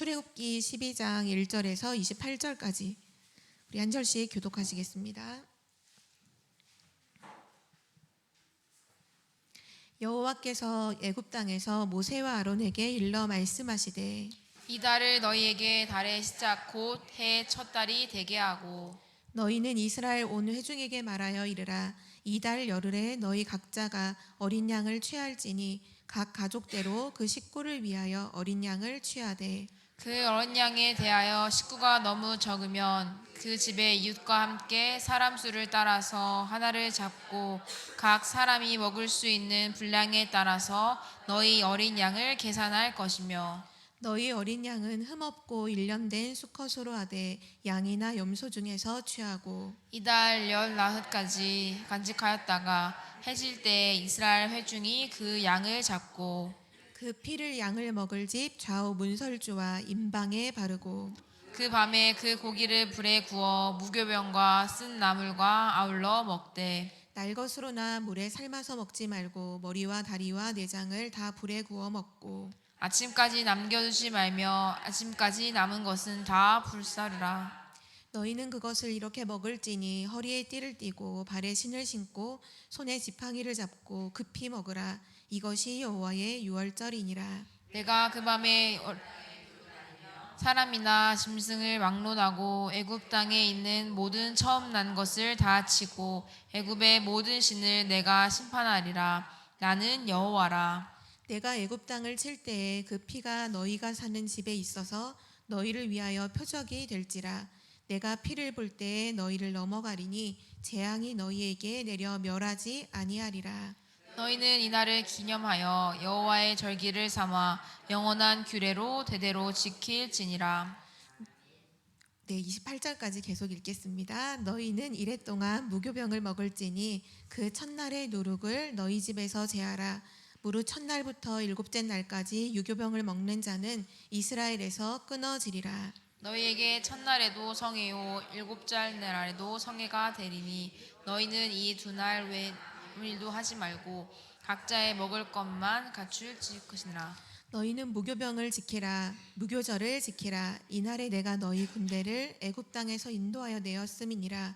출애굽기 12장 1절에서 28절까지 우리 한 절씩 교독하시겠습니다. 여호와께서 애굽 땅에서 모세와 아론에게 일러 말씀하시되 이 달을 너희에게 달의 시작 곧 해의 첫 달이 되게 하고 너희는 이스라엘 온 회중에게 말하여 이르라. 이달 열흘에 너희 각자가 어린 양을 취할지니 각 가족대로 그 식구를 위하여 어린 양을 취하되 그 어린 양에 대하여 식구가 너무 적으면 그 집의 이웃과 함께 사람 수를 따라서 하나를 잡고 각 사람이 먹을 수 있는 분량에 따라서 너희 어린 양을 계산할 것이며 너희 어린 양은 흠없고 일련된 수컷으로 하되 양이나 염소 중에서 취하고 이달 14까지 간직하였다가 해질 때 이스라엘 회중이 그 양을 잡고 그 피를 양을 먹을 집 좌우 문설주와 임방에 바르고 그 밤에 그 고기를 불에 구워 무교병과 쓴 나물과 아울러 먹되 날 것으로나 물에 삶아서 먹지 말고 머리와 다리와 내장을 다 불에 구워 먹고 아침까지 남겨두지 말며 아침까지 남은 것은 다 불사르라. 너희는 그것을 이렇게 먹을지니 허리에 띠를 띠고 발에 신을 신고 손에 지팡이를 잡고 급히 먹으라. 이것이 여호와의 유월절이니라. 내가 그 밤에 사람이나 짐승을 막론하고 애굽 땅에 있는 모든 처음 난 것을 다 치고 애굽의 모든 신을 내가 심판하리라. 나는 여호와라. 내가 애굽 땅을 칠 때에 그 피가 너희가 사는 집에 있어서 너희를 위하여 표적이 될지라. 내가 피를 볼 때에 너희를 넘어가리니 재앙이 너희에게 내려 멸하지 아니하리라. 너희는 이날을 기념하여 여호와의 절기를 삼아 영원한 규례로 대대로 지킬지니라. 네, 28절까지 계속 읽겠습니다. 너희는 이래 동안 무교병을 먹을지니 그 첫날의 누룩을 너희 집에서 제하라. 무릇 첫날부터 일곱째 날까지 유교병을 먹는 자는 이스라엘에서 끊어지리라. 너희에게 첫날에도 성회요 일곱째 날에도 성회가 되리니 너희는 이 두 날 외 일도 하지 말고 각자의 먹을 것만 갖출 것이니라. 너희는 무교병을 지키라. 무교절을 지키라. 이날에 내가 너희 군대를 애굽 땅에서 인도하여 내었음이니라.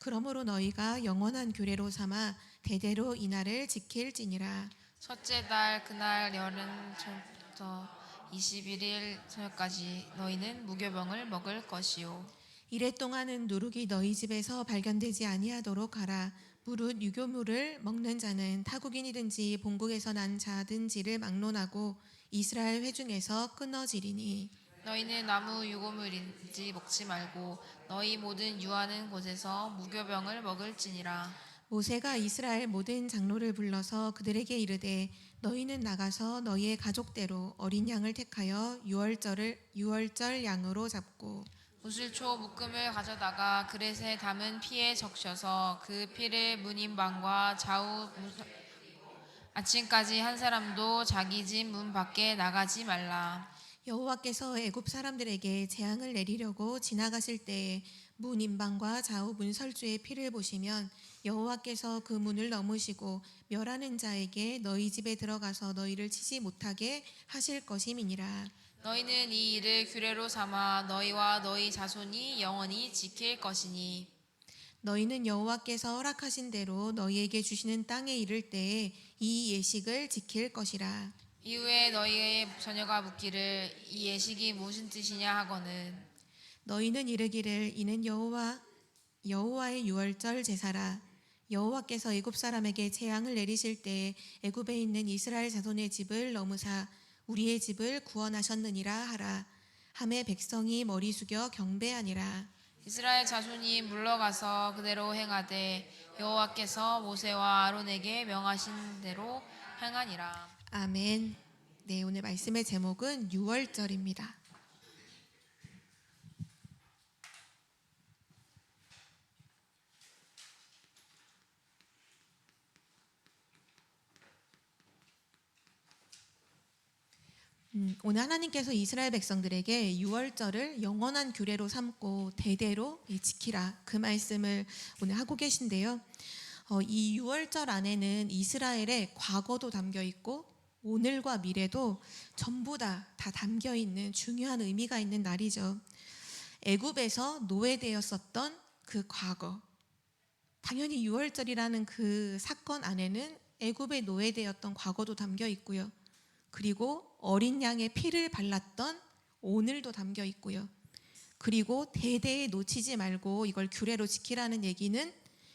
그러므로 너희가 영원한 규례로 삼아 대대로 이날을 지킬지니라. 첫째 달 그날 열흘 전부터 21일 저녁까지 너희는 무교병을 먹을 것이요. 이래 동안은 누룩이 너희 집에서 발견되지 아니하도록 하라. 무릇 유교물을 먹는 자는 타국인이든지 본국에서 난 자든지를 막론하고 이스라엘 회중에서 끊어지리니 너희는 아무 유고물인지 먹지 말고 너희 모든 유하는 곳에서 무교병을 먹을지니라. 모세가 이스라엘 모든 장로를 불러서 그들에게 이르되 너희는 나가서 너희의 가족대로 어린 양을 택하여 유월절 양으로 잡고 우슬초 묶음을 가져다가 그릇에 담은 피에 적셔서 그 피를 문인방과 좌우 아침까지 한 사람도 자기 집 문 밖에 나가지 말라. 여호와께서 애굽 사람들에게 재앙을 내리려고 지나가실 때에 문 임방과 좌우 문설주의 피를 보시면 여호와께서 그 문을 넘으시고 멸하는 자에게 너희 집에 들어가서 너희를 치지 못하게 하실 것임이니라. 너희는 이 일을 규례로 삼아 너희와 너희 자손이 영원히 지킬 것이니 너희는 여호와께서 허락하신 대로 너희에게 주시는 땅에 이를 때에 이 예식을 지킬 것이라. 이후에 너희의 자녀가 묻기를 이 예식이 무슨 뜻이냐 하거늘 너희는 이르기를 이는 여호와의 유월절 제사라. 여호와께서 애굽 사람에게 재앙을 내리실 때에 애굽에 있는 이스라엘 자손의 집을 넘으사 우리의 집을 구원하셨느니라 하라. 함에 백성이 머리 숙여 경배하니라. 이스라엘 자손이 물러가서 그대로 행하되 여호와께서 모세와 아론에게 명하신 대로 행하니라. 아멘. 네, 오늘 말씀의 제목은 유월절입니다. 오늘 하나님께서 이스라엘 백성들에게 유월절을 영원한 규례로 삼고 대대로 지키라 그 말씀을 오늘 하고 계신데요. 이 유월절 안에는 이스라엘의 과거도 담겨 있고 오늘과 미래도 전부 다 담겨 있는 중요한 의미가 있는 날이죠. 애굽에서 노예되었었던 그 과거, 당연히 유월절이라는 그 사건 안에는 애굽에 노예되었던 과거도 담겨 있고요. 그리고 어린 양의 피를 발랐던 오늘도 담겨 있고요. 그리고 대대에 놓치지 말고 이걸 규례로 지키라는 얘기는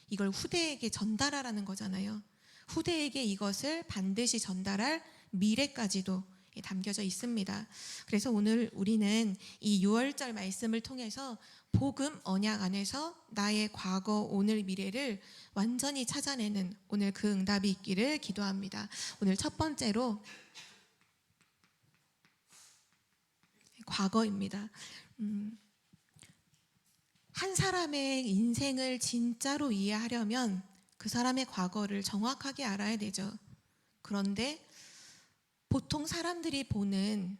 이걸 후대에게 전달하라는 거잖아요. 후대에게 이것을 반드시 전달할 미래까지도 담겨져 있습니다. 그래서 오늘 우리는 이 6월절 말씀을 통해서 복음 언약 안에서 나의 과거, 오늘, 미래를 완전히 찾아내는 오늘 그 응답이 있기를 기도합니다. 오늘 첫 번째로 과거입니다. 한 사람의 인생을 진짜로 이해하려면 그 사람의 과거를 정확하게 알아야 되죠. 그런데 보통 사람들이 보는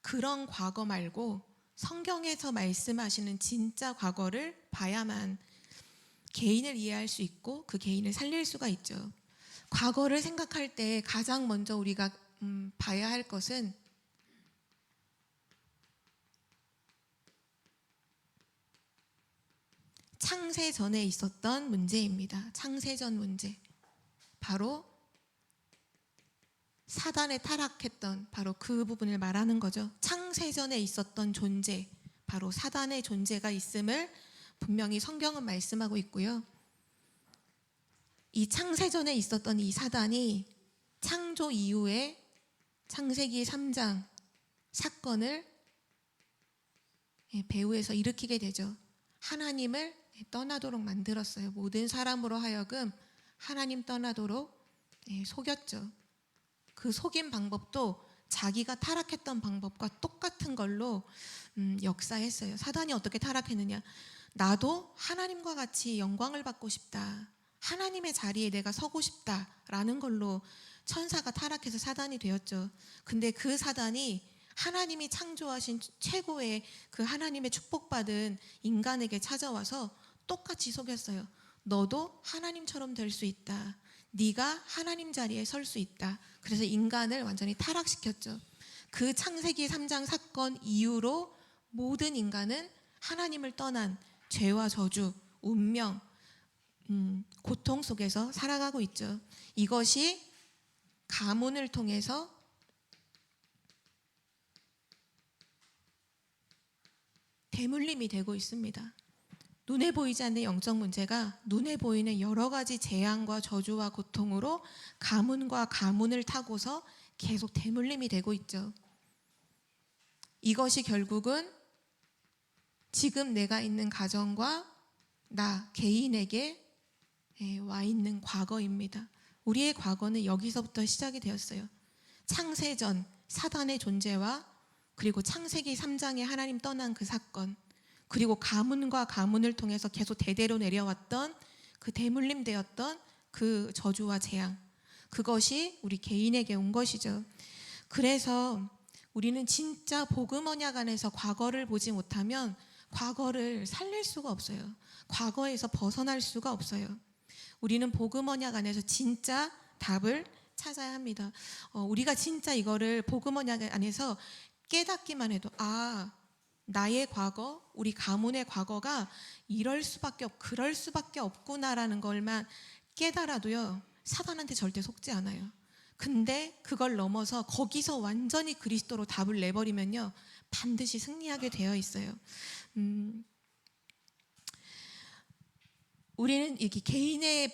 그런 과거 말고 성경에서 말씀하시는 진짜 과거를 봐야만 개인을 이해할 수 있고 그 개인을 살릴 수가 있죠. 과거를 생각할 때 가장 먼저 우리가 봐야 할 것은 창세 전에 있었던 문제입니다. 창세전 문제. 바로 사단에 타락했던 바로 그 부분을 말하는 거죠. 창세전에 있었던 존재, 바로 사단의 존재가 있음을 분명히 성경은 말씀하고 있고요. 이 창세전에 있었던 이 사단이 창조 이후에 창세기 3장 사건을 배후에서 일으키게 되죠. 하나님을 떠나도록 만들었어요. 모든 사람으로 하여금 하나님 떠나도록 속였죠. 그 속인 방법도 자기가 타락했던 방법과 똑같은 걸로 역사했어요. 사단이 어떻게 타락했느냐? 나도 하나님과 같이 영광을 받고 싶다. 하나님의 자리에 내가 서고 싶다라는 걸로 천사가 타락해서 사단이 되었죠. 근데 그 사단이 하나님이 창조하신 최고의 그 하나님의 축복받은 인간에게 찾아와서 똑같이 속였어요. 너도 하나님처럼 될 수 있다. 네가 하나님 자리에 설 수 있다. 그래서 인간을 완전히 타락시켰죠. 그 창세기 3장 사건 이후로 모든 인간은 하나님을 떠난 죄와 저주, 운명, 고통 속에서 살아가고 있죠. 이것이 가문을 통해서 대물림이 되고 있습니다. 눈에 보이지 않는 영적 문제가 눈에 보이는 여러 가지 재앙과 저주와 고통으로 가문과 가문을 타고서 계속 대물림이 되고 있죠. 이것이 결국은 지금 내가 있는 가정과 나 개인에게 와 있는 과거입니다. 우리의 과거는 여기서부터 시작이 되었어요. 창세전 사단의 존재와 그리고 창세기 3장에 하나님 떠난 그 사건, 그리고 가문과 가문을 통해서 계속 대대로 내려왔던 그 대물림 되었던 그 저주와 재앙, 그것이 우리 개인에게 온 것이죠. 그래서 우리는 진짜 복음 언약 안에서 과거를 보지 못하면 과거를 살릴 수가 없어요. 과거에서 벗어날 수가 없어요. 우리는 복음 언약 안에서 진짜 답을 찾아야 합니다. 우리가 진짜 이거를 복음 언약 안에서 깨닫기만 해도 나의 과거, 우리 가문의 과거가 이럴 수밖에 그럴 수밖에 없구나라는 걸만 깨달아도요, 사단한테 절대 속지 않아요. 근데 그걸 넘어서 거기서 완전히 그리스도로 답을 내버리면요, 반드시 승리하게 되어 있어요. 우리는 이렇게 개인을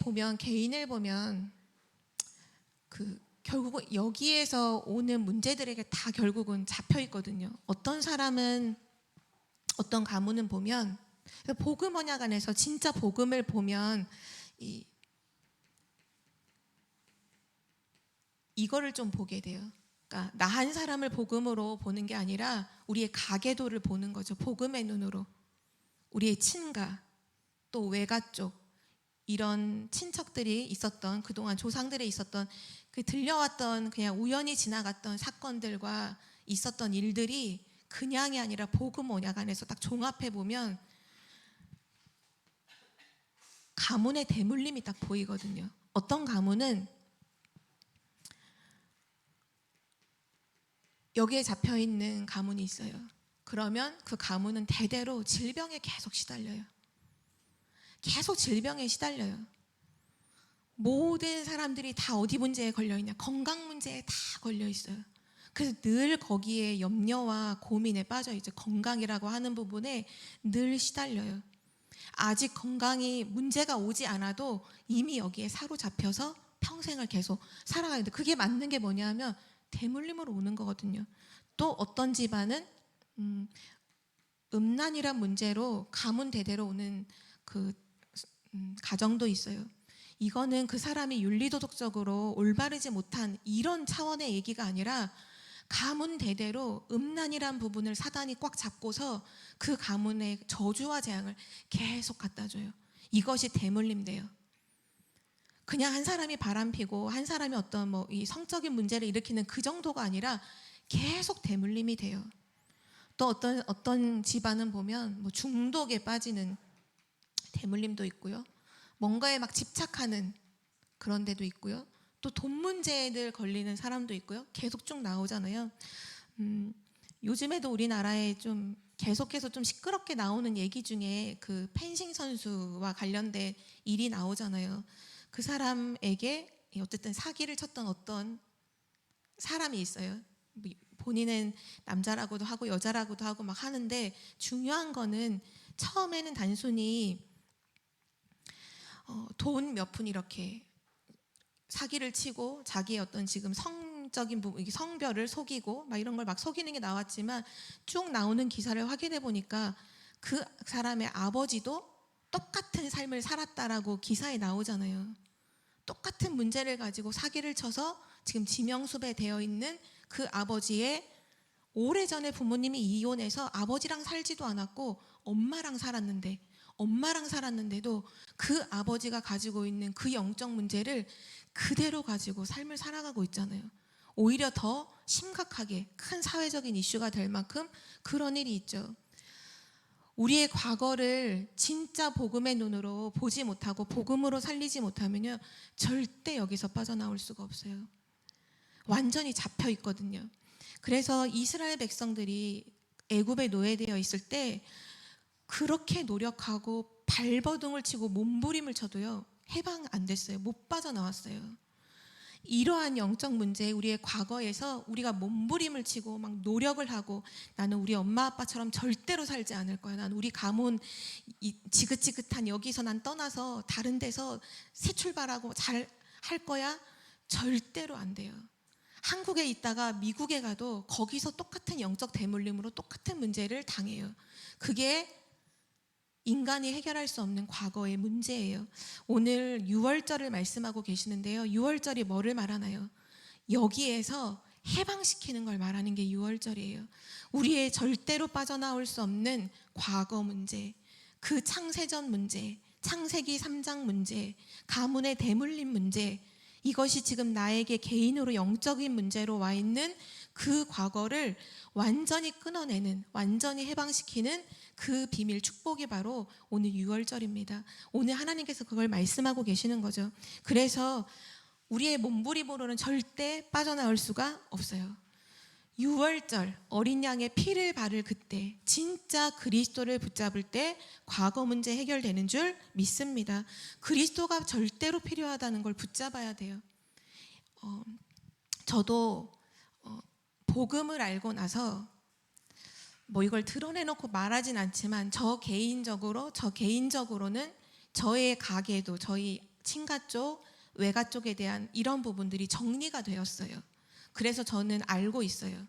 보면 결국은 여기에서 오는 문제들에게 다 결국은 잡혀 있거든요. 어떤 사람은, 어떤 가문은 보면, 복음 언약 안에서 진짜 복음을 보면 이거를 좀 보게 돼요. 그러니까 나 한 사람을 복음으로 보는 게 아니라 우리의 가계도를 보는 거죠. 복음의 눈으로. 우리의 친가, 또 외가 쪽, 이런 친척들이 있었던, 그동안 조상들에 있었던 그 들려왔던 그냥 우연히 지나갔던 사건들과 있었던 일들이 그냥이 아니라 복음 언약 안에서 딱 종합해 보면 가문의 대물림이 딱 보이거든요. 어떤 가문은 여기에 잡혀 있는 가문이 있어요. 그러면 그 가문은 대대로 질병에 계속 시달려요. 계속 질병에 시달려요. 모든 사람들이 다 어디 문제에 걸려 있냐? 건강 문제에 다 걸려 있어요. 그래서 늘 거기에 염려와 고민에 빠져 있죠. 건강이라고 하는 부분에 늘 시달려요. 아직 건강이 문제가 오지 않아도 이미 여기에 사로잡혀서 평생을 계속 살아가야 되는데, 그게 맞는 게 뭐냐면 대물림으로 오는 거거든요. 또 어떤 집안은 음란이란 문제로 가문 대대로 오는 그 가정도 있어요. 이거는 그 사람이 윤리도덕적으로 올바르지 못한 이런 차원의 얘기가 아니라 가문 대대로 음란이란 부분을 사단이 꽉 잡고서 그 가문의 저주와 재앙을 계속 갖다 줘요. 이것이 대물림돼요. 그냥 한 사람이 바람피고 한 사람이 어떤 뭐 이 성적인 문제를 일으키는 그 정도가 아니라 계속 대물림이 돼요. 또 어떤 집안은 보면 뭐 중독에 빠지는 대물림도 있고요. 뭔가에 막 집착하는 그런 데도 있고요. 또 돈 문제에 늘 걸리는 사람도 있고요. 계속 쭉 나오잖아요. 요즘에도 우리나라에 좀 계속해서 좀 시끄럽게 나오는 얘기 중에 그 펜싱 선수와 관련된 일이 나오잖아요. 그 사람에게 어쨌든 사기를 쳤던 어떤 사람이 있어요. 본인은 남자라고도 하고 여자라고도 하고 막 하는데, 중요한 거는 처음에는 단순히 돈 몇 푼 이렇게 사기를 치고 자기의 어떤 지금 성적인 부분, 성별을 속이고 막 이런 걸 막 속이는 게 나왔지만, 쭉 나오는 기사를 확인해 보니까 그 사람의 아버지도 똑같은 삶을 살았다라고 기사에 나오잖아요. 똑같은 문제를 가지고 사기를 쳐서 지금 지명수배 되어 있는 그 아버지의, 오래전에 부모님이 이혼해서 아버지랑 살지도 않았고 엄마랑 살았는데도 그 아버지가 가지고 있는 그 영적 문제를 그대로 가지고 삶을 살아가고 있잖아요. 오히려 더 심각하게 큰 사회적인 이슈가 될 만큼 그런 일이 있죠. 우리의 과거를 진짜 복음의 눈으로 보지 못하고 복음으로 살리지 못하면요, 절대 여기서 빠져나올 수가 없어요. 완전히 잡혀 있거든요. 그래서 이스라엘 백성들이 애굽에 노예되어 있을 때 그렇게 노력하고 발버둥을 치고 몸부림을 쳐도요, 해방 안 됐어요. 못 빠져나왔어요. 이러한 영적 문제, 우리의 과거에서 우리가 몸부림을 치고 막 노력을 하고, 나는 우리 엄마 아빠처럼 절대로 살지 않을 거야, 난 우리 가문 이 지긋지긋한 여기서 난 떠나서 다른 데서 새 출발하고 잘 할 거야, 절대로 안 돼요. 한국에 있다가 미국에 가도 거기서 똑같은 영적 대물림으로 똑같은 문제를 당해요. 그게 인간이 해결할 수 없는 과거의 문제예요. 오늘 유월절을 말씀하고 계시는데요, 유월절이 뭐를 말하나요? 여기에서 해방시키는 걸 말하는 게 유월절이에요. 우리의 절대로 빠져나올 수 없는 과거 문제, 그 창세전 문제, 창세기 3장 문제, 가문의 대물림 문제, 이것이 지금 나에게 개인으로 영적인 문제로 와 있는 그 과거를 완전히 끊어내는, 완전히 해방시키는 그 비밀, 축복이 바로 오늘 유월절입니다. 오늘 하나님께서 그걸 말씀하고 계시는 거죠. 그래서 우리의 몸부림으로는 절대 빠져나올 수가 없어요. 유월절, 어린 양의 피를 바를 그때, 진짜 그리스도를 붙잡을 때 과거 문제 해결되는 줄 믿습니다. 그리스도가 절대로 필요하다는 걸 붙잡아야 돼요. 저도 복음을 알고 나서 뭐 이걸 드러내놓고 말하진 않지만, 저 개인적으로는 저의 가게도, 저희 친가 쪽, 외가 쪽에 대한 이런 부분들이 정리가 되었어요. 그래서 저는 알고 있어요.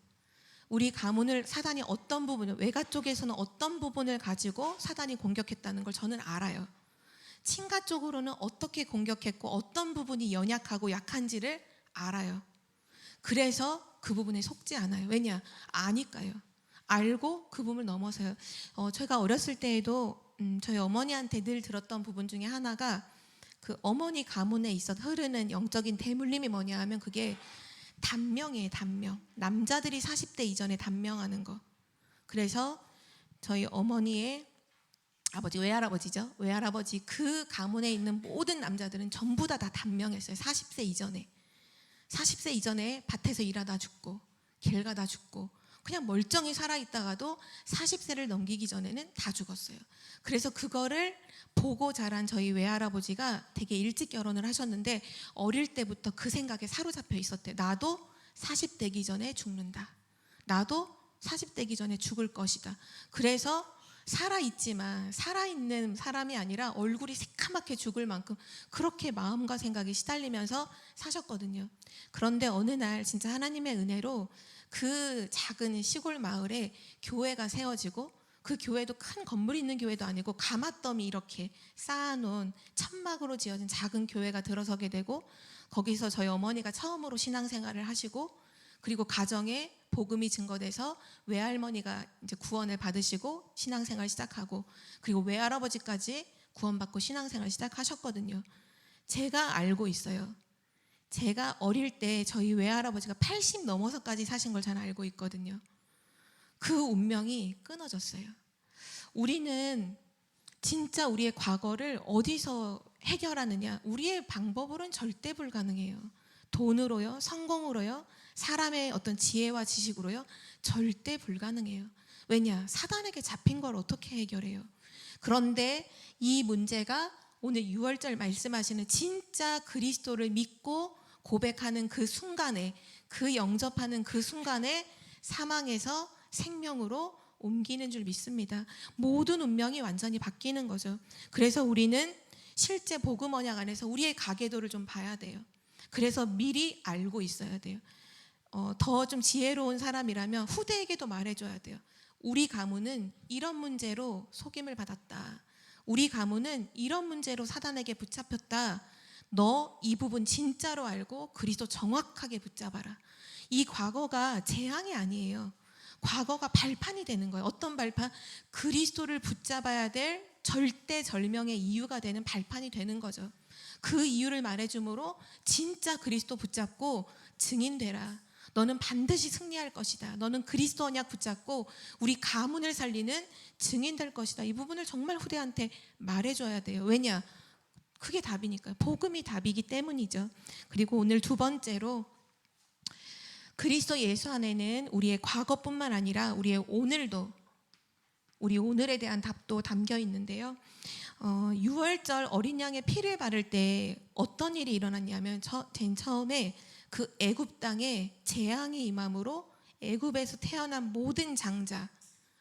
우리 가문을 사단이 어떤 부분을, 외가 쪽에서는 어떤 부분을 가지고 사단이 공격했다는 걸 저는 알아요. 친가 쪽으로는 어떻게 공격했고 어떤 부분이 연약하고 약한지를 알아요. 그래서 그 부분에 속지 않아요. 왜냐? 아니까요. 알고 그 부분을 넘어서요. 제가 어렸을 때에도 저희 어머니한테 늘 들었던 부분 중에 하나가, 그 어머니 가문에 있어 흐르는 영적인 대물림이 뭐냐 하면 그게 단명이에요. 단명. 남자들이 40대 이전에 단명하는 거. 그래서 저희 어머니의 아버지, 외할아버지죠. 외할아버지 그 가문에 있는 모든 남자들은 전부 다 단명했어요. 40세 이전에 밭에서 일하다 죽고, 길 가다 죽고, 그냥 멀쩡히 살아있다가도 40세를 넘기기 전에는 다 죽었어요. 그래서 그거를 보고 자란 저희 외할아버지가 되게 일찍 결혼을 하셨는데 어릴 때부터 그 생각에 사로잡혀 있었대요. 나도 40대기 전에 죽는다. 나도 40대기 전에 죽을 것이다. 그래서 살아있지만 살아있는 사람이 아니라 얼굴이 새카맣게 죽을 만큼 그렇게 마음과 생각이 시달리면서 사셨거든요. 그런데 어느 날 진짜 하나님의 은혜로 그 작은 시골 마을에 교회가 세워지고, 그 교회도 큰 건물이 있는 교회도 아니고 가마더미 이렇게 쌓아놓은 천막으로 지어진 작은 교회가 들어서게 되고, 거기서 저희 어머니가 처음으로 신앙생활을 하시고, 그리고 가정에 복음이 증거돼서 외할머니가 이제 구원을 받으시고 신앙생활 시작하고, 그리고 외할아버지까지 구원받고 신앙생활 시작하셨거든요. 제가 알고 있어요. 제가 어릴 때 저희 외할아버지가 80 넘어서까지 사신 걸 잘 알고 있거든요. 그 운명이 끊어졌어요. 우리는 진짜 우리의 과거를 어디서 해결하느냐? 우리의 방법으로는 절대 불가능해요. 돈으로요, 성공으로요, 사람의 어떤 지혜와 지식으로요, 절대 불가능해요. 왜냐? 사단에게 잡힌 걸 어떻게 해결해요? 그런데 이 문제가 오늘 6월절 말씀하시는 진짜 그리스도를 믿고 고백하는 그 순간에, 그 영접하는 그 순간에 사망에서 생명으로 옮기는 줄 믿습니다. 모든 운명이 완전히 바뀌는 거죠. 그래서 우리는 실제 복음 언약 안에서 우리의 가계도를 좀 봐야 돼요. 그래서 미리 알고 있어야 돼요. 더 좀 지혜로운 사람이라면 후대에게도 말해줘야 돼요. 우리 가문은 이런 문제로 속임을 받았다. 우리 가문은 이런 문제로 사단에게 붙잡혔다. 너 이 부분 진짜로 알고 그리스도 정확하게 붙잡아라. 이 과거가 재앙이 아니에요. 과거가 발판이 되는 거예요. 어떤 발판? 그리스도를 붙잡아야 될 절대절명의 이유가 되는 발판이 되는 거죠. 그 이유를 말해주므로 진짜 그리스도 붙잡고 증인되라. 너는 반드시 승리할 것이다. 너는 그리스도 언약 붙잡고 우리 가문을 살리는 증인 될 것이다. 이 부분을 정말 후대한테 말해줘야 돼요. 왜냐? 그게 답이니까요. 복음이 답이기 때문이죠. 그리고 오늘 두 번째로, 그리스도 예수 안에는 우리의 과거뿐만 아니라 우리의 오늘도, 우리 오늘에 대한 답도 담겨 있는데요. 6월절 어린 양의 피를 바를 때 어떤 일이 일어났냐면, 처음에 그 애굽 땅에 재앙이 임함으로 애굽에서 태어난 모든 장자,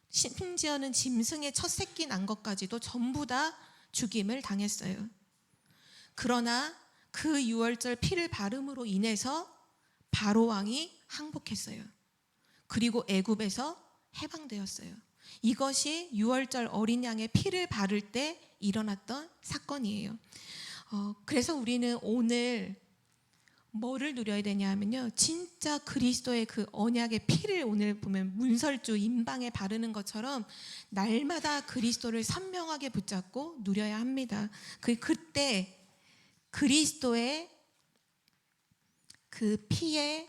심지어는 짐승의 첫 새끼 난 것까지도 전부 다 죽임을 당했어요. 그러나 그 6월절 피를 바름으로 인해서 바로 왕이 항복했어요. 그리고 애굽에서 해방되었어요. 이것이 6월절 어린 양의 피를 바를 때 일어났던 사건이에요. 그래서 우리는 오늘 뭐를 누려야 되냐 하면요, 진짜 그리스도의 그 언약의 피를 오늘 보면 문설주 임방에 바르는 것처럼 날마다 그리스도를 선명하게 붙잡고 누려야 합니다. 그때 그리스도의 그 피의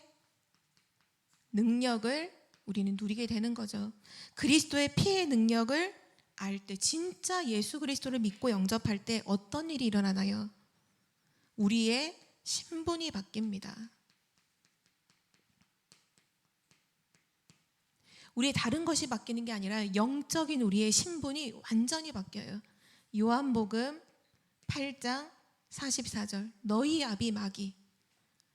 능력을 우리는 누리게 되는 거죠. 그리스도의 피의 능력을 알 때, 진짜 예수 그리스도를 믿고 영접할 때 어떤 일이 일어나나요? 우리의 신분이 바뀝니다. 우리의 다른 것이 바뀌는 게 아니라 영적인 우리의 신분이 완전히 바뀌어요. 요한복음 8장 44절, 너희 아비 마귀,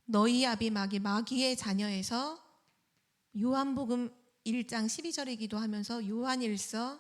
너희 아비 마귀, 마귀의 자녀에서, 요한복음 1장 12절에 기도하면서 요한일서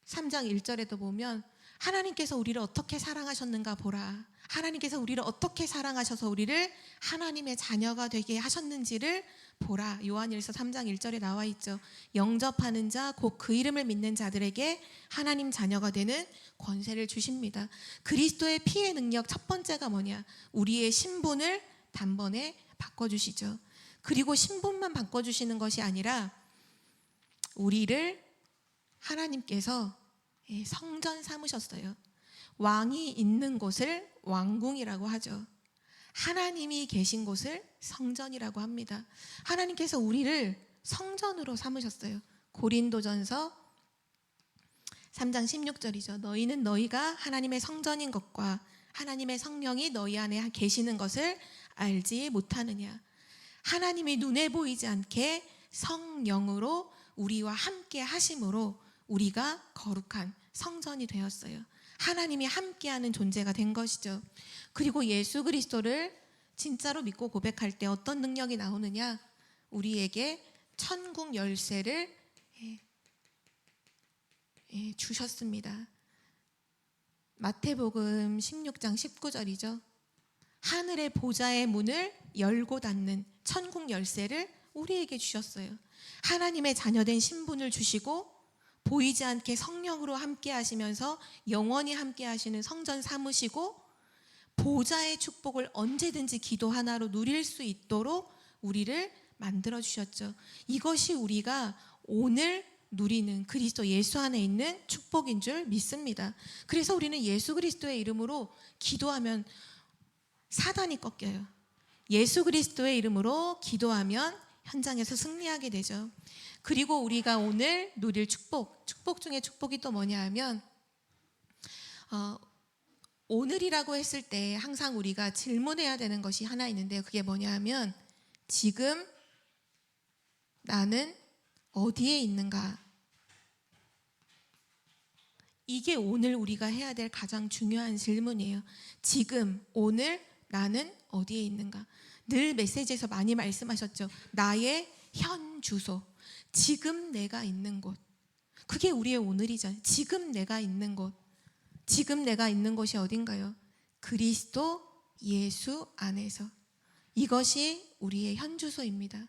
3장 1절에도 보면 하나님께서 우리를 어떻게 사랑하셨는가 보라. 하나님께서 우리를 어떻게 사랑하셔서 우리를 하나님의 자녀가 되게 하셨는지를 보라. 요한일서 3장 1절에 나와 있죠. 영접하는 자, 곧 그 이름을 믿는 자들에게 하나님 자녀가 되는 권세를 주십니다. 그리스도의 피의 능력 첫 번째가 뭐냐? 우리의 신분을 단번에 바꿔주시죠. 그리고 신분만 바꿔주시는 것이 아니라 우리를 하나님께서 성전 삼으셨어요. 왕이 있는 곳을 왕궁이라고 하죠. 하나님이 계신 곳을 성전이라고 합니다. 하나님께서 우리를 성전으로 삼으셨어요. 고린도전서 3장 16절이죠. 너희는 너희가 하나님의 성전인 것과 하나님의 성령이 너희 안에 계시는 것을 알지 못하느냐. 하나님이 눈에 보이지 않게 성령으로 우리와 함께 하심으로 우리가 거룩한 성전이 되었어요. 하나님이 함께하는 존재가 된 것이죠. 그리고 예수 그리스도를 진짜로 믿고 고백할 때 어떤 능력이 나오느냐? 우리에게 천국 열쇠를 주셨습니다. 마태복음 16장 19절이죠. 하늘의 보좌의 문을 열고 닫는 천국 열쇠를 우리에게 주셨어요. 하나님의 자녀된 신분을 주시고 보이지 않게 성령으로 함께 하시면서 영원히 함께 하시는 성전 삼으시고 보좌의 축복을 언제든지 기도 하나로 누릴 수 있도록 우리를 만들어 주셨죠. 이것이 우리가 오늘 누리는 그리스도 예수 안에 있는 축복인 줄 믿습니다. 그래서 우리는 예수 그리스도의 이름으로 기도하면 사단이 꺾여요. 예수 그리스도의 이름으로 기도하면 현장에서 승리하게 되죠. 그리고 우리가 오늘 누릴 축복 중에 축복이 또 뭐냐 하면 오늘이라고 했을 때 항상 우리가 질문해야 되는 것이 하나 있는데요. 그게 뭐냐 하면 지금 나는 어디에 있는가? 이게 오늘 우리가 해야 될 가장 중요한 질문이에요. 지금 오늘 나는 어디에 있는가? 늘 메시지에서 많이 말씀하셨죠. 나의 현 주소, 지금 내가 있는 곳. 그게 우리의 오늘이죠. 지금 내가 있는 곳. 지금 내가 있는 곳이 어딘가요? 그리스도 예수 안에서. 이것이 우리의 현 주소입니다.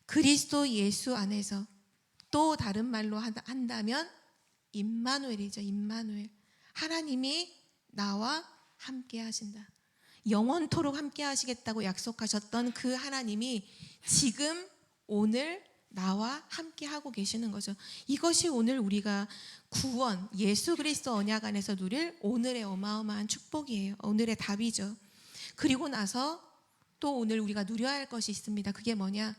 그리스도 예수 안에서. 또 다른 말로 한다면 임마누엘이죠. 임마누엘. 하나님이 나와 함께 하신다. 영원토록 함께 하시겠다고 약속하셨던 그 하나님이 지금 오늘 나와 함께 하고 계시는 거죠. 이것이 오늘 우리가 구원, 예수 그리스도 언약 안에서 누릴 오늘의 어마어마한 축복이에요. 오늘의 답이죠. 그리고 나서 또 오늘 우리가 누려야 할 것이 있습니다. 그게 뭐냐?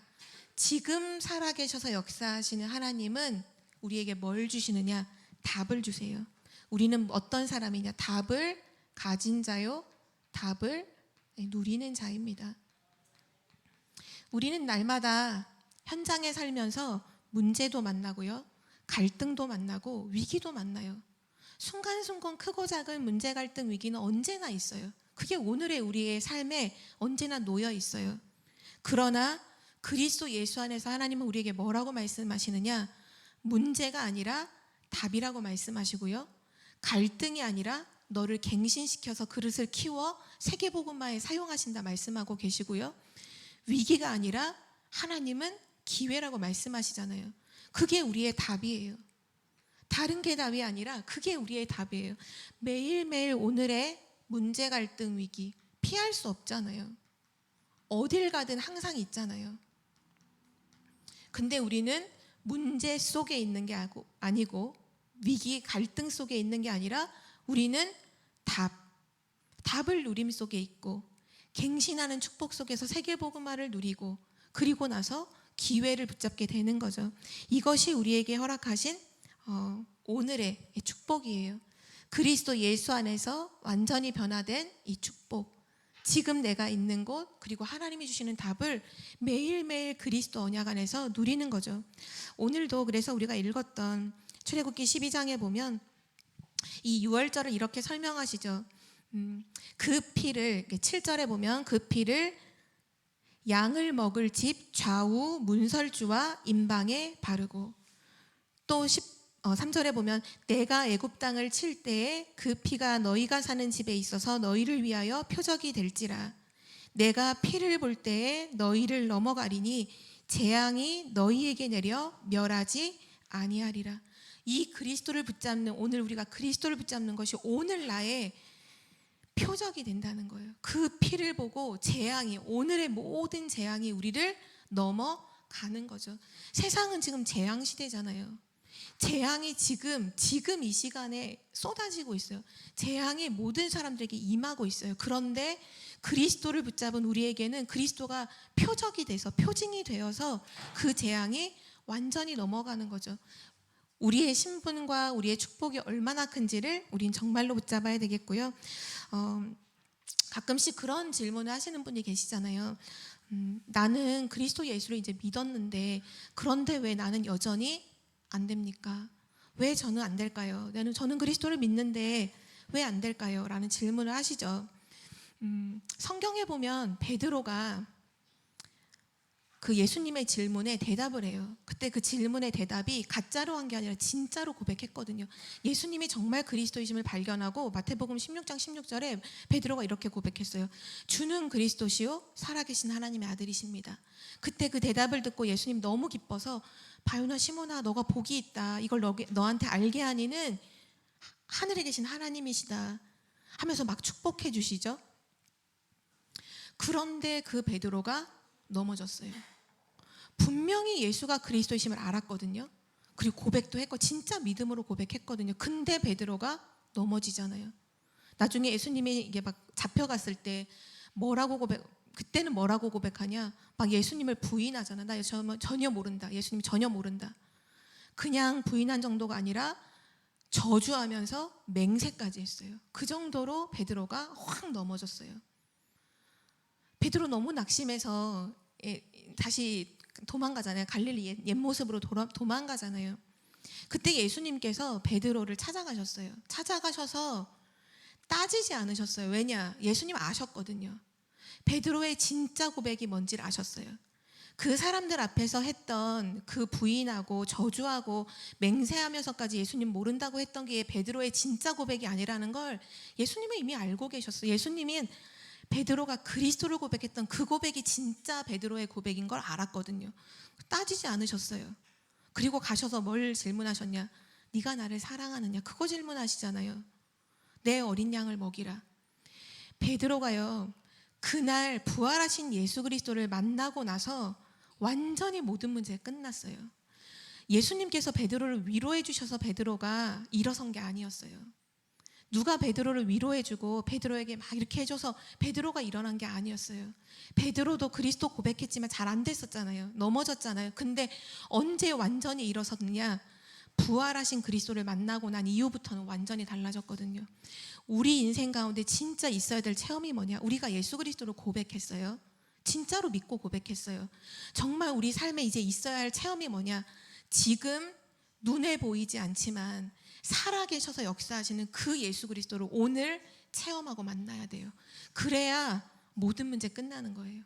지금 살아계셔서 역사하시는 하나님은 우리에게 뭘 주시느냐? 답을 주세요. 우리는 어떤 사람이냐? 답을 가진 자요, 답을 누리는 자입니다. 우리는 날마다 현장에 살면서 문제도 만나고요, 갈등도 만나고 위기도 만나요. 순간순간 크고 작은 문제, 갈등, 위기는 언제나 있어요. 그게 오늘의 우리의 삶에 언제나 놓여 있어요. 그러나 그리스도 예수 안에서 하나님은 우리에게 뭐라고 말씀하시느냐? 문제가 아니라 답이라고 말씀하시고요, 갈등이 아니라 너를 갱신시켜서 그릇을 키워 세계복음화에 사용하신다 말씀하고 계시고요, 위기가 아니라 하나님은 기회라고 말씀하시잖아요. 그게 우리의 답이에요. 다른 게 답이 아니라 그게 우리의 답이에요. 매일매일 오늘의 문제, 갈등, 위기 피할 수 없잖아요. 어딜 가든 항상 있잖아요. 근데 우리는 문제 속에 있는 게 아니고 위기, 갈등 속에 있는 게 아니라 우리는 답을 누림 속에 있고 갱신하는 축복 속에서 세계복음화를 누리고 그리고 나서 기회를 붙잡게 되는 거죠. 이것이 우리에게 허락하신 오늘의 축복이에요. 그리스도 예수 안에서 완전히 변화된 이 축복, 지금 내가 있는 곳, 그리고 하나님이 주시는 답을 매일매일 그리스도 언약 안에서 누리는 거죠. 오늘도 그래서 우리가 읽었던 출애굽기 12장에 보면 이 유월절을 이렇게 설명하시죠. 그 피를 7절에 보면 그 피를 양을 먹을 집 좌우 문설주와 임방에 바르고, 또 3절에 보면 내가 애굽 땅을 칠 때에 그 피가 너희가 사는 집에 있어서 너희를 위하여 표적이 될지라. 내가 피를 볼 때에 너희를 넘어가리니 재앙이 너희에게 내려 멸하지 아니하리라. 이 그리스도를 붙잡는, 오늘 우리가 그리스도를 붙잡는 것이 오늘 나의 표적이 된다는 거예요. 그 피를 보고 재앙이, 오늘의 모든 재앙이 우리를 넘어가는 거죠. 세상은 지금 재앙 시대잖아요. 재앙이 지금 이 시간에 쏟아지고 있어요. 재앙이 모든 사람들에게 임하고 있어요. 그런데 그리스도를 붙잡은 우리에게는 그리스도가 표적이 돼서, 표징이 되어서 그 재앙이 완전히 넘어가는 거죠. 우리의 신분과 우리의 축복이 얼마나 큰지를 우린 정말로 붙잡아야 되겠고요. 가끔씩 그런 질문을 하시는 분이 계시잖아요. 나는 그리스도 예수를 이제 믿었는데 그런데 왜 나는 여전히 안 됩니까? 왜 저는 안 될까요? 저는 그리스도를 믿는데 왜 안 될까요? 라는 질문을 하시죠. 성경에 보면 베드로가 그 예수님의 질문에 대답을 해요. 그때 그 질문의 대답이 가짜로 한 게 아니라 진짜로 고백했거든요. 예수님이 정말 그리스도이심을 발견하고 마태복음 16장 16절에 베드로가 이렇게 고백했어요. 주는 그리스도시요 살아계신 하나님의 아들이십니다. 그때 그 대답을 듣고 예수님 너무 기뻐서 바요나 시몬아 너가 복이 있다. 이걸 너한테 알게 하니는 하늘에 계신 하나님이시다 하면서 막 축복해 주시죠. 그런데 그 베드로가 넘어졌어요. 분명히 예수가 그리스도이심을 알았거든요. 그리고 고백도 했고 진짜 믿음으로 고백했거든요. 근데 베드로가 넘어지잖아요. 나중에 예수님이 이게 막 잡혀갔을 때 그때는 뭐라고 고백하냐? 막 예수님을 부인하잖아. 나 전혀 모른다. 예수님 전혀 모른다. 그냥 부인한 정도가 아니라 저주하면서 맹세까지 했어요. 그 정도로 베드로가 확 넘어졌어요. 베드로 너무 낙심해서 다시 도망가잖아요. 갈릴리 옛 모습으로 도망가잖아요. 그때 예수님께서 베드로를 찾아가셨어요. 찾아가셔서 따지지 않으셨어요. 왜냐? 예수님 아셨거든요. 베드로의 진짜 고백이 뭔지를 아셨어요. 그 사람들 앞에서 했던 그 부인하고 저주하고 맹세하면서까지 예수님 모른다고 했던 게 베드로의 진짜 고백이 아니라는 걸 예수님은 이미 알고 계셨어요. 예수님은 베드로가 그리스도를 고백했던 그 고백이 진짜 베드로의 고백인 걸 알았거든요. 따지지 않으셨어요. 그리고 가셔서 뭘 질문하셨냐? 네가 나를 사랑하느냐? 그거 질문하시잖아요. 내 어린 양을 먹이라. 베드로가요. 그날 부활하신 예수 그리스도를 만나고 나서 완전히 모든 문제가 끝났어요. 예수님께서 베드로를 위로해 주셔서 베드로가 일어선 게 아니었어요. 누가 베드로를 위로해주고 베드로에게 막 이렇게 해줘서 베드로가 일어난 게 아니었어요. 베드로도 그리스도 고백했지만 잘 안 됐었잖아요. 넘어졌잖아요. 근데 언제 완전히 일어섰느냐? 부활하신 그리스도를 만나고 난 이후부터는 완전히 달라졌거든요. 우리 인생 가운데 진짜 있어야 될 체험이 뭐냐? 우리가 예수 그리스도를 고백했어요. 진짜로 믿고 고백했어요. 정말 우리 삶에 이제 있어야 할 체험이 뭐냐? 지금 눈에 보이지 않지만 살아계셔서 역사하시는 그 예수 그리스도를 오늘 체험하고 만나야 돼요. 그래야 모든 문제 끝나는 거예요.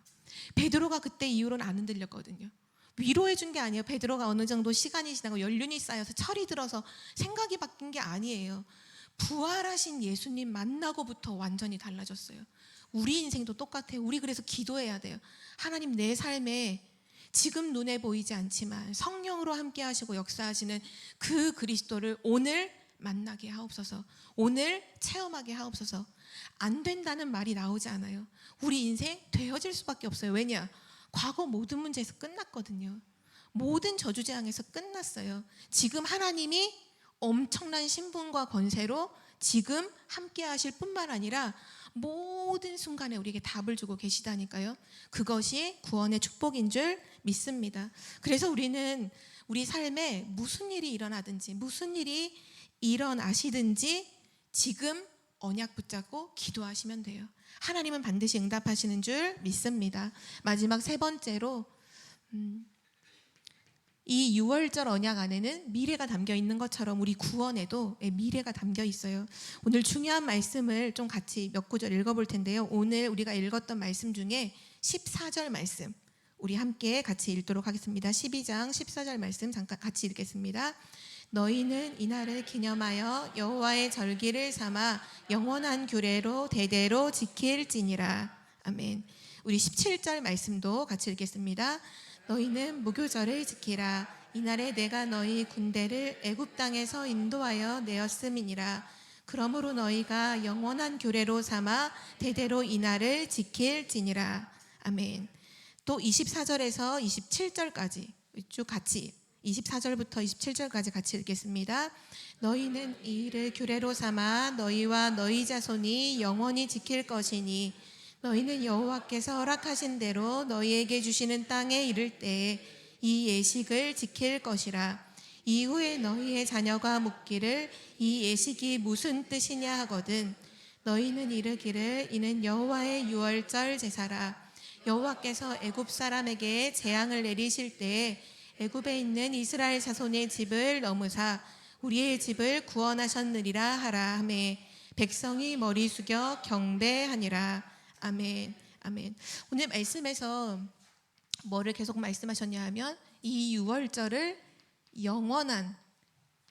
베드로가 그때 이후로는 안 흔들렸거든요. 위로해 준 게 아니에요. 베드로가 어느 정도 시간이 지나고 연륜이 쌓여서 철이 들어서 생각이 바뀐 게 아니에요. 부활하신 예수님 만나고부터 완전히 달라졌어요. 우리 인생도 똑같아요. 우리 그래서 기도해야 돼요. 하나님 내 삶에 지금 눈에 보이지 않지만 성령으로 함께 하시고 역사하시는 그 그리스도를 오늘 만나게 하옵소서. 오늘 체험하게 하옵소서. 안 된다는 말이 나오지 않아요. 우리 인생 되어질 수밖에 없어요. 왜냐? 과거 모든 문제에서 끝났거든요. 모든 저주재앙에서 끝났어요. 지금 하나님이 엄청난 신분과 권세로 지금 함께 하실 뿐만 아니라 모든 순간에 우리에게 답을 주고 계시다니까요. 그것이 구원의 축복인 줄 믿습니다. 그래서 우리는 우리 삶에 무슨 일이 일어나든지 무슨 일이 일어나시든지 지금 언약 붙잡고 기도하시면 돼요. 하나님은 반드시 응답하시는 줄 믿습니다. 마지막 세 번째로 이 6월절 언약 안에는 미래가 담겨 있는 것처럼 우리 구원에도 미래가 담겨 있어요. 오늘 중요한 말씀을 좀 같이 몇 구절 읽어볼 텐데요. 오늘 우리가 읽었던 말씀 중에 14절 말씀 우리 함께 같이 읽도록 하겠습니다. 12장 14절 말씀 잠깐 같이 읽겠습니다. 너희는 이날을 기념하여 여호와의 절기를 삼아 영원한 규례로 대대로 지킬지니라. 아멘. 우리 17절 말씀도 같이 읽겠습니다. 너희는 무교절을 지키라. 이날에 내가 너희 군대를 애굽 땅에서 인도하여 내었음이니라. 그러므로 너희가 영원한 규례로 삼아 대대로 이날을 지킬지니라. 아멘. 또 24절에서 27절까지 쭉 같이 24절부터 27절까지 같이 읽겠습니다. 너희는 이 일을 규례로 삼아 너희와 너희 자손이 영원히 지킬 것이니 너희는 여호와께서 허락하신 대로 너희에게 주시는 땅에 이를 때에 이 예식을 지킬 것이라. 이후에 너희의 자녀가 묻기를 이 예식이 무슨 뜻이냐 하거든 너희는 이르기를 이는 여호와의 유월절 제사라. 여호와께서 애굽 사람에게 재앙을 내리실 때에 애굽에 있는 이스라엘 자손의 집을 넘으사 우리의 집을 구원하셨느니라 하라 하매 백성이 머리 숙여 경배하니라. 아멘. 아멘. 오늘 말씀에서 뭐를 계속 말씀하셨냐 하면 이 유월절을 영원한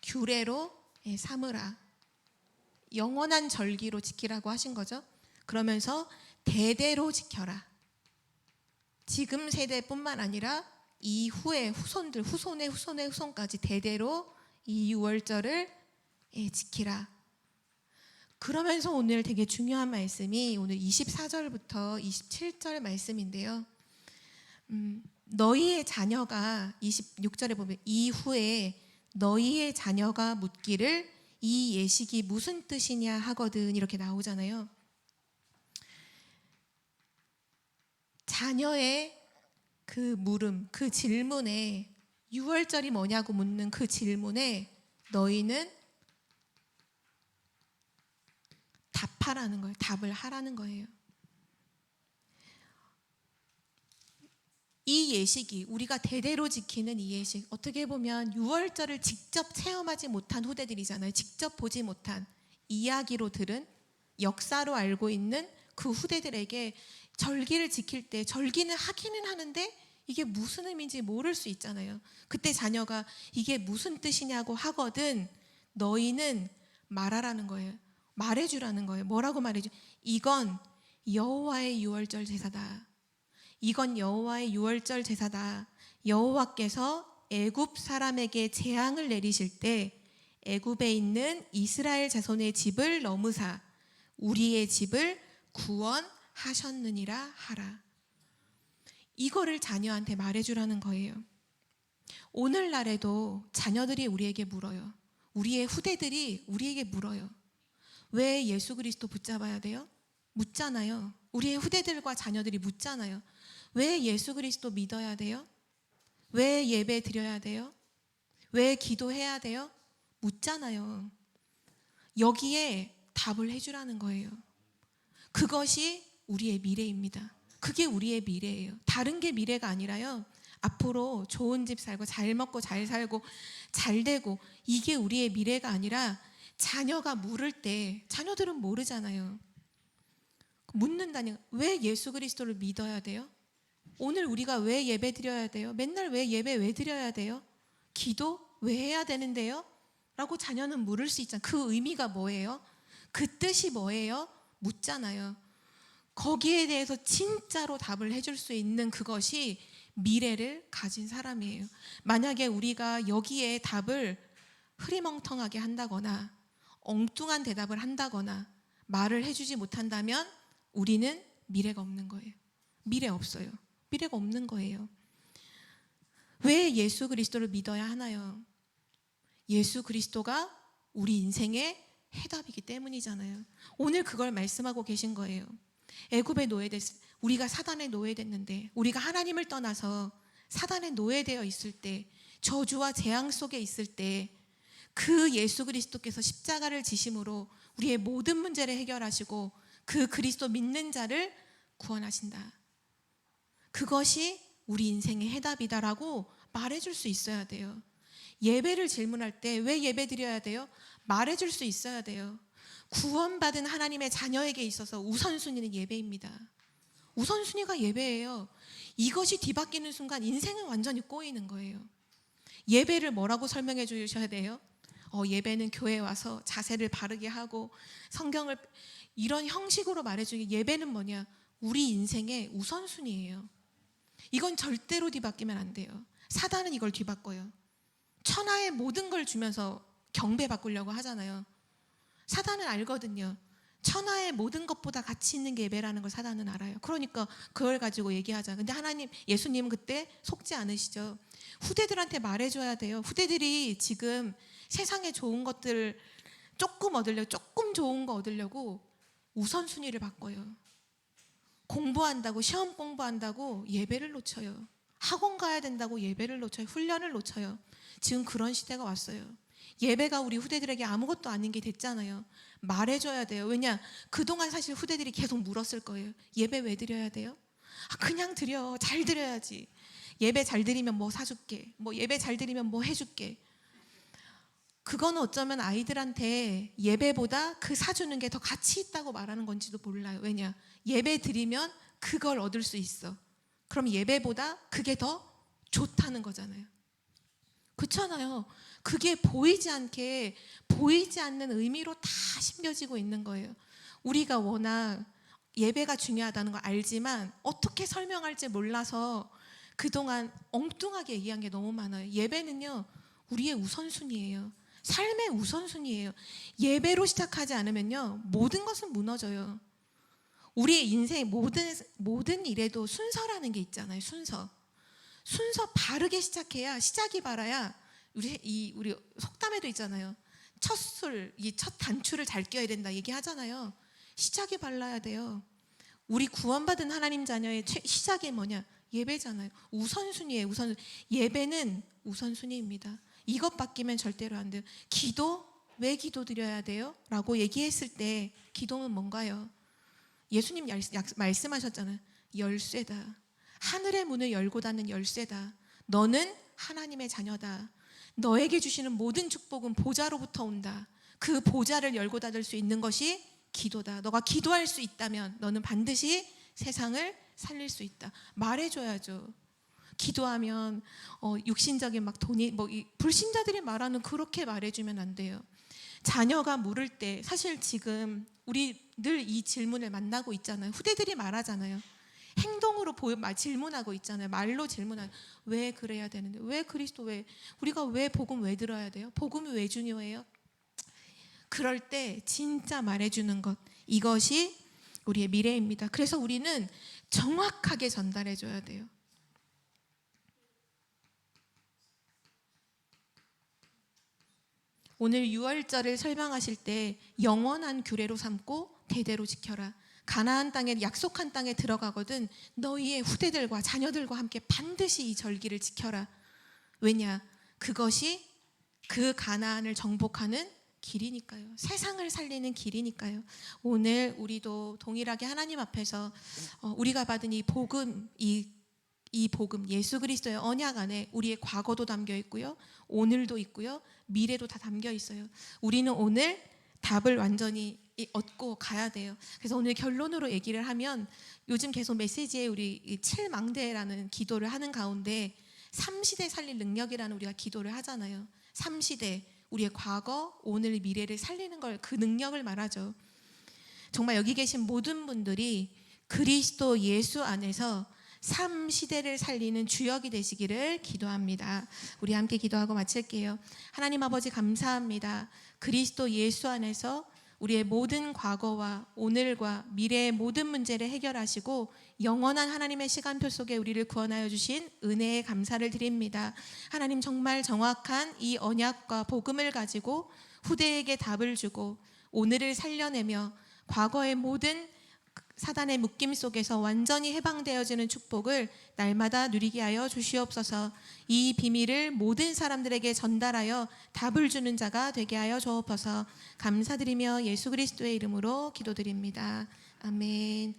규례로 삼으라. 영원한 절기로 지키라고 하신 거죠. 그러면서 대대로 지켜라. 지금 세대뿐만 아니라 이후에 후손들, 후손의 후손의 후손까지 대대로 이 유월절을 지키라. 그러면서 오늘 되게 중요한 말씀이 오늘 24절부터 27절 말씀인데요. 너희의 자녀가 26절에 보면 이후에 너희의 자녀가 묻기를 이 예식이 무슨 뜻이냐 하거든 이렇게 나오잖아요. 자녀의 그 물음, 그 질문에 유월절이 뭐냐고 묻는 그 질문에 너희는 답하라는 거예요. 답을 하라는 거예요. 이 예식이 우리가 대대로 지키는 이 예식 어떻게 보면 유월절을 직접 체험하지 못한 후대들이잖아요. 직접 보지 못한 이야기로 들은 역사로 알고 있는 그 후대들에게 절기를 지킬 때 절기는 하기는 하는데 이게 무슨 의미인지 모를 수 있잖아요. 그때 자녀가 이게 무슨 뜻이냐고 하거든 너희는 말하라는 거예요. 말해주라는 거예요. 뭐라고 말해줘? 이건 여호와의 유월절 제사다. 이건 여호와의 유월절 제사다. 여호와께서 애굽 사람에게 재앙을 내리실 때 애굽에 있는 이스라엘 자손의 집을 넘으사 우리의 집을 구원하셨느니라 하라. 이거를 자녀한테 말해주라는 거예요. 오늘날에도 자녀들이 우리에게 물어요. 우리의 후대들이 우리에게 물어요. 왜 예수 그리스도 붙잡아야 돼요? 묻잖아요. 우리의 후대들과 자녀들이 묻잖아요. 왜 예수 그리스도 믿어야 돼요? 왜 예배 드려야 돼요? 왜 기도해야 돼요? 묻잖아요. 여기에 답을 해주라는 거예요. 그것이 우리의 미래입니다. 그게 우리의 미래예요. 다른 게 미래가 아니라요. 앞으로 좋은 집 살고 잘 먹고 잘 살고 잘 되고 이게 우리의 미래가 아니라 자녀가 물을 때 자녀들은 모르잖아요. 묻는다니 왜 예수 그리스도를 믿어야 돼요? 오늘 우리가 왜 예배 드려야 돼요? 맨날 왜 예배 왜 드려야 돼요? 기도 왜 해야 되는데요? 라고 자녀는 물을 수 있잖아요. 그 의미가 뭐예요? 그 뜻이 뭐예요? 묻잖아요. 거기에 대해서 진짜로 답을 해줄 수 있는 그것이 미래를 가진 사람이에요. 만약에 우리가 여기에 답을 흐리멍텅하게 한다거나 엉뚱한 대답을 한다거나 말을 해주지 못한다면 우리는 미래가 없는 거예요. 미래 없어요. 미래가 없는 거예요. 왜 예수 그리스도를 믿어야 하나요? 예수 그리스도가 우리 인생의 해답이기 때문이잖아요. 오늘 그걸 말씀하고 계신 거예요. 애굽에 우리가 사단에 노예됐는데 우리가 하나님을 떠나서 사단에 노예되어 있을 때 저주와 재앙 속에 있을 때 그 예수 그리스도께서 십자가를 지심으로 우리의 모든 문제를 해결하시고 그 그리스도 믿는 자를 구원하신다. 그것이 우리 인생의 해답이다라고 말해줄 수 있어야 돼요. 예배를 질문할 때 왜 예배 드려야 돼요? 말해줄 수 있어야 돼요. 구원받은 하나님의 자녀에게 있어서 우선순위는 예배입니다. 우선순위가 예배예요. 이것이 뒤바뀌는 순간 인생은 완전히 꼬이는 거예요. 예배를 뭐라고 설명해 주셔야 돼요? 예배는 교회에 와서 자세를 바르게 하고 성경을 이런 형식으로 말해주기. 예배는 뭐냐? 우리 인생의 우선순위예요. 이건 절대로 뒤바뀌면 안 돼요. 사단은 이걸 뒤바꿔요. 천하의 모든 걸 주면서 경배 바꾸려고 하잖아요. 사단은 알거든요. 천하의 모든 것보다 가치 있는 게 예배라는 걸 사단은 알아요. 그러니까 그걸 가지고 얘기하자. 근데 예수님은 그때 속지 않으시죠. 후대들한테 말해줘야 돼요. 후대들이 지금 세상에 좋은 것들 조금 좋은 거 얻으려고 우선순위를 바꿔요. 공부한다고, 시험 공부한다고 예배를 놓쳐요. 학원 가야 된다고 예배를 놓쳐요. 훈련을 놓쳐요. 지금 그런 시대가 왔어요. 예배가 우리 후대들에게 아무것도 아닌 게 됐잖아요. 말해줘야 돼요. 왜냐? 그동안 사실 후대들이 계속 물었을 거예요. 예배 왜 드려야 돼요? 그냥 드려. 잘 드려야지. 예배 잘 드리면 뭐 사줄게. 뭐 예배 잘 드리면 뭐 해줄게. 그거는 어쩌면 아이들한테 예배보다 그 사주는 게 더 가치 있다고 말하는 건지도 몰라요. 왜냐? 예배 드리면 그걸 얻을 수 있어. 그럼 예배보다 그게 더 좋다는 거잖아요. 그렇잖아요. 그게 보이지 않게, 보이지 않는 의미로 다 심겨지고 있는 거예요. 우리가 워낙 예배가 중요하다는 걸 알지만 어떻게 설명할지 몰라서 그동안 엉뚱하게 얘기한 게 너무 많아요. 예배는요, 우리의 우선순위예요. 삶의 우선순위예요. 예배로 시작하지 않으면요, 모든 것은 무너져요. 우리의 인생 모든 일에도 순서라는 게 있잖아요. 순서 바르게 시작해야, 시작이 바라야. 우리 속담에도 있잖아요. 첫 단추를 잘 끼워야 된다 얘기하잖아요. 시작이 발라야 돼요. 우리 구원받은 하나님 자녀의 시작이 뭐냐? 예배잖아요. 우선순위예요. 예배는 우선순위입니다. 이것 바뀌면 절대로 안 돼요. 기도, 왜 기도 드려야 돼요? 라고 얘기했을 때 기도는 뭔가요? 예수님 말씀하셨잖아요. 열쇠다. 하늘의 문을 열고 닫는 열쇠다. 너는 하나님의 자녀다. 너에게 주시는 모든 축복은 보좌로부터 온다. 그 보좌를 열고 닫을 수 있는 것이 기도다. 너가 기도할 수 있다면 너는 반드시 세상을 살릴 수 있다. 말해줘야죠. 기도하면 육신적인 막 돈이 불신자들이 말하는 그렇게 말해주면 안 돼요. 자녀가 물을 때 사실 지금 우리 늘 이 질문을 만나고 있잖아요. 후대들이 말하잖아요. 행동으로 질문하고 있잖아요. 말로 질문하고, 왜 그래야 되는데, 왜 그리스도, 왜 우리가 왜 복음 왜 들어야 돼요? 복음이 왜 중요해요? 그럴 때 진짜 말해주는 것, 이것이 우리의 미래입니다. 그래서 우리는 정확하게 전달해 줘야 돼요. 오늘 유월절을 설명하실 때 영원한 규례로 삼고 대대로 지켜라. 가나안 땅에, 약속한 땅에 들어가거든 너희의 후대들과 자녀들과 함께 반드시 이 절기를 지켜라. 왜냐? 그것이 그 가나안을 정복하는 길이니까요. 세상을 살리는 길이니까요. 오늘 우리도 동일하게 하나님 앞에서 우리가 받은 이 복음, 이 복음, 예수 그리스도의 언약 안에 우리의 과거도 담겨 있고요, 오늘도 있고요, 미래도 다 담겨 있어요. 우리는 오늘 답을 완전히 얻고 가야 돼요. 그래서 오늘 결론으로 얘기를 하면, 요즘 계속 메시지에 우리 7망대라는 기도를 하는 가운데 3시대 살릴 능력이라는 우리가 기도를 하잖아요. 3시대, 우리의 과거, 오늘, 미래를 살리는 걸, 그 능력을 말하죠. 정말 여기 계신 모든 분들이 그리스도 예수 안에서 3시대를 살리는 주역이 되시기를 기도합니다. 우리 함께 기도하고 마칠게요. 하나님 아버지 감사합니다. 그리스도 예수 안에서 우리의 모든 과거와 오늘과 미래의 모든 문제를 해결하시고 영원한 하나님의 시간표 속에 우리를 구원하여 주신 은혜에 감사를 드립니다. 하나님, 정말 정확한 이 언약과 복음을 가지고 후대에게 답을 주고 오늘을 살려내며 과거의 모든 사단의 묶임 속에서 완전히 해방되어지는 축복을 날마다 누리게 하여 주시옵소서. 이 비밀을 모든 사람들에게 전달하여 답을 주는 자가 되게 하여 주옵소서. 감사드리며 예수 그리스도의 이름으로 기도드립니다. 아멘.